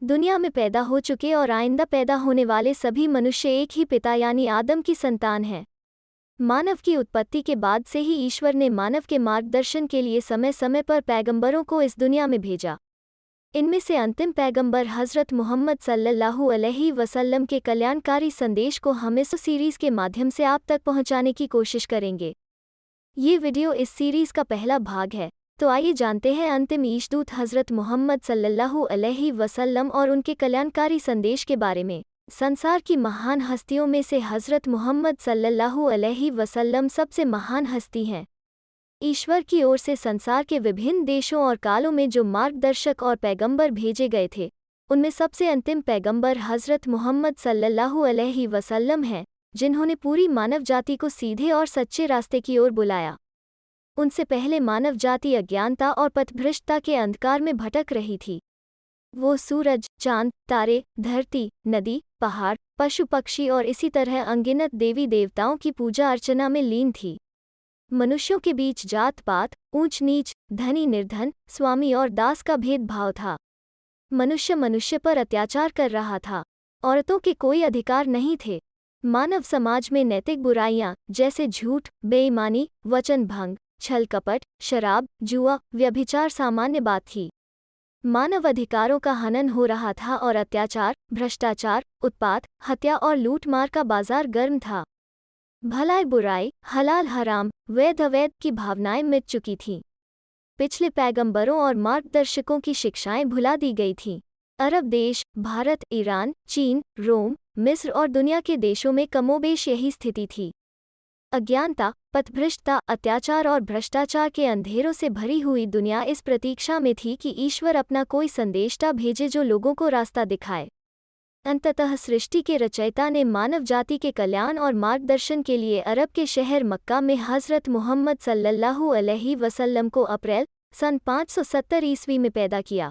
दुनिया में पैदा हो चुके और आइंदा पैदा होने वाले सभी मनुष्य एक ही पिता यानी आदम की संतान हैं। मानव की उत्पत्ति के बाद से ही ईश्वर ने मानव के मार्गदर्शन के लिए समय समय पर पैगंबरों को इस दुनिया में भेजा। इनमें से अंतिम पैगंबर हज़रत मोहम्मद सल्लल्लाहु अलैहि वसल्लम के कल्याणकारी संदेश को हम इस सीरीज़ के माध्यम से आप तक पहुंचाने की कोशिश करेंगे। ये वीडियो इस सीरीज़ का पहला भाग है, तो आइए जानते हैं अंतिम ईशदूत हज़रत मोहम्मद सल्लल्लाहु अलैहि वसल्लम और उनके कल्याणकारी संदेश के बारे में। संसार की महान हस्तियों में से हज़रत मोहम्मद सल्लल्लाहु अलैहि वसल्लम सबसे महान हस्ती हैं। ईश्वर की ओर से संसार के विभिन्न देशों और कालों में जो मार्गदर्शक और पैगंबर भेजे गए थे, उनमें सबसे अंतिम पैगंबर हज़रत मोहम्मद सल्लल्लाहु अलैहि वसल्लम हैं, जिन्होंने पूरी मानव जाति को सीधे और सच्चे रास्ते की ओर बुलाया। उनसे पहले मानव जाति अज्ञानता और पथभ्रष्टता के अंधकार में भटक रही थी। वो सूरज, चांद, तारे, धरती, नदी, पहाड़, पशु पक्षी और इसी तरह अनगिनत देवी देवताओं की पूजा अर्चना में लीन थी। मनुष्यों के बीच जात पात, ऊंच नीच, धनी निर्धन, स्वामी और दास का भेदभाव था। मनुष्य मनुष्य पर अत्याचार कर रहा था। औरतों के कोई अधिकार नहीं थे। मानव समाज में नैतिक बुराइयां जैसे झूठ, बेईमानी, वचन भंग, छल कपट, शराब, जुआ, व्यभिचार सामान्य बात थी। मानव अधिकारों का हनन हो रहा था और अत्याचार, भ्रष्टाचार, उत्पात, हत्या और लूटमार का बाजार गर्म था। भलाई बुराई, हलाल हराम, वैध अवैध की भावनाएं मिट चुकी थीं। पिछले पैगंबरों और मार्गदर्शकों की शिक्षाएं भुला दी गई थीं। अरब देश, भारत, ईरान, चीन, रोम, मिस्र और दुनिया के देशों में कमोबेश यही स्थिति थी। अज्ञानता, पथभ्रष्टता, अत्याचार और भ्रष्टाचार के अंधेरों से भरी हुई दुनिया इस प्रतीक्षा में थी कि ईश्वर अपना कोई संदेशता भेजे जो लोगों को रास्ता दिखाए। अंततः सृष्टि के रचयिता ने मानव जाति के कल्याण और मार्गदर्शन के लिए अरब के शहर मक्का में हज़रत मोहम्मद सल्लल्लाहु अलैहि वसल्लम को अप्रैल सन 570 ईस्वी में पैदा किया।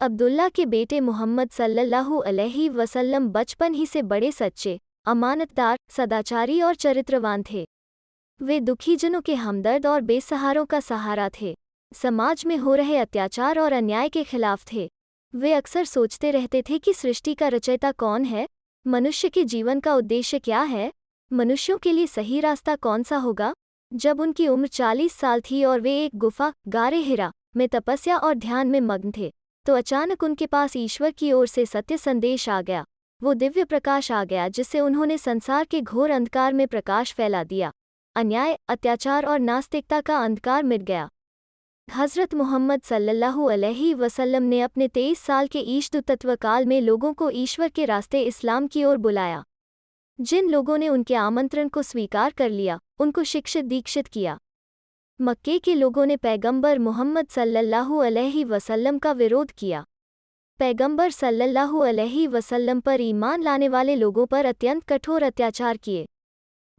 अब्दुल्ला के बेटे मोहम्मद सल्लल्लाहु अलैहि वसल्लम बचपन ही से बड़े सच्चे, अमानतदार, सदाचारी और चरित्रवान थे। वे दुखीजनों के हमदर्द और बेसहारों का सहारा थे। समाज में हो रहे अत्याचार और अन्याय के खिलाफ थे। वे अक्सर सोचते रहते थे कि सृष्टि का रचयिता कौन है, मनुष्य के जीवन का उद्देश्य क्या है, मनुष्यों के लिए सही रास्ता कौन सा होगा। जब उनकी उम्र 40 साल थी और वे एक गुफा, गारे हिरा, में तपस्या और ध्यान में मग्न थे, तो अचानक उनके पास ईश्वर की ओर से सत्य संदेश आ गया। वो दिव्य प्रकाश आ गया जिससे उन्होंने संसार के घोर अंधकार में प्रकाश फैला दिया। अन्याय, अत्याचार और नास्तिकता का अंधकार मिट गया। हज़रत मोहम्मद सल्लल्लाहु अलैहि वसल्लम ने अपने 23 साल के ईशदूतत्व काल में लोगों को ईश्वर के रास्ते इस्लाम की ओर बुलाया। जिन लोगों ने उनके आमंत्रण को स्वीकार कर लिया, उनको शिक्षित दीक्षित किया। मक्के के लोगों ने पैगंबर मोहम्मद सल्लल्लाहु अलैहि वसल्लम का विरोध किया। पैगंबर सल्लल्लाहु अलैहि वसल्लम पर ईमान लाने वाले लोगों पर अत्यंत कठोर अत्याचार किए।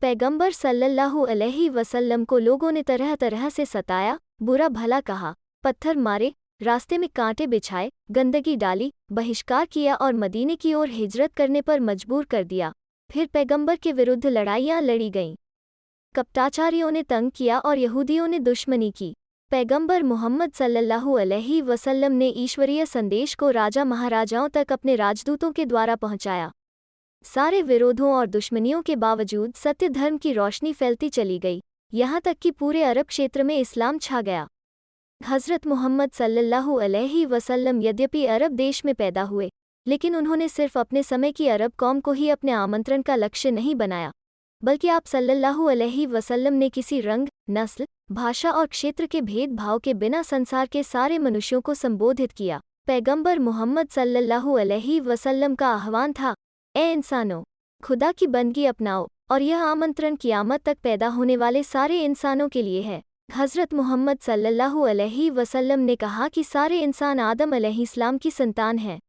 पैगंबर सल्लल्लाहु अलैहि वसल्लम को लोगों ने तरह तरह से सताया, बुरा भला कहा, पत्थर मारे, रास्ते में कांटे बिछाए, गंदगी डाली, बहिष्कार किया और मदीने की ओर हिजरत करने पर मजबूर कर दिया। फिर पैगंबर के विरुद्ध लड़ाइयाँ लड़ी गईं। कपटाचारियों ने तंग किया और यहूदियों ने दुश्मनी की। पैगंबर मोहम्मद सल्लल्लाहु अलैहि वसल्लम ने ईश्वरीय संदेश को राजा महाराजाओं तक अपने राजदूतों के द्वारा पहुंचाया। सारे विरोधों और दुश्मनियों के बावजूद सत्य धर्म की रोशनी फैलती चली गई, यहाँ तक कि पूरे अरब क्षेत्र में इस्लाम छा गया। हज़रत मोहम्मद सल्लल्लाहु अलैहि वसल्लम यद्यपि अरब देश में पैदा हुए, लेकिन उन्होंने सिर्फ अपने समय की अरब कौम को ही अपने आमंत्रण का लक्ष्य नहीं बनाया, बल्कि आप सल्लल्लाहु अलैहि वसल्लम ने किसी रंग, नस्ल, भाषा और क्षेत्र के भेदभाव के बिना संसार के सारे मनुष्यों को संबोधित किया। पैगंबर मोहम्मद सल्लल्लाहु अलैहि वसल्लम का आह्वान था, ए इंसानों, खुदा की बंदगी अपनाओ, और यह आमंत्रण क़यामत तक पैदा होने वाले सारे इंसानों के लिए है। हज़रत मोहम्मद सल्लल्लाहु अलैहि वसल्लम ने कहा कि सारे इंसान आदम अलैहिस्सलाम की संतान हैं।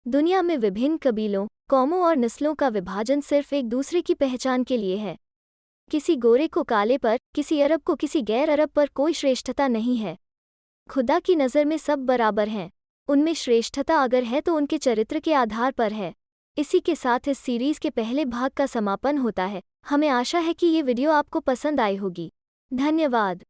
दुनिया में विभिन्न कबीलों, कौमों और नस्लों का विभाजन सिर्फ एक दूसरे की पहचान के लिए है। किसी गोरे को काले पर, किसी अरब को किसी गैर अरब पर कोई श्रेष्ठता नहीं है। खुदा की नज़र में सब बराबर हैं। उनमें श्रेष्ठता अगर है तो उनके चरित्र के आधार पर है। इसी के साथ इस सीरीज़ के पहले भाग का समापन होता है। हमें आशा है कि ये वीडियो आपको पसंद आई होगी। धन्यवाद।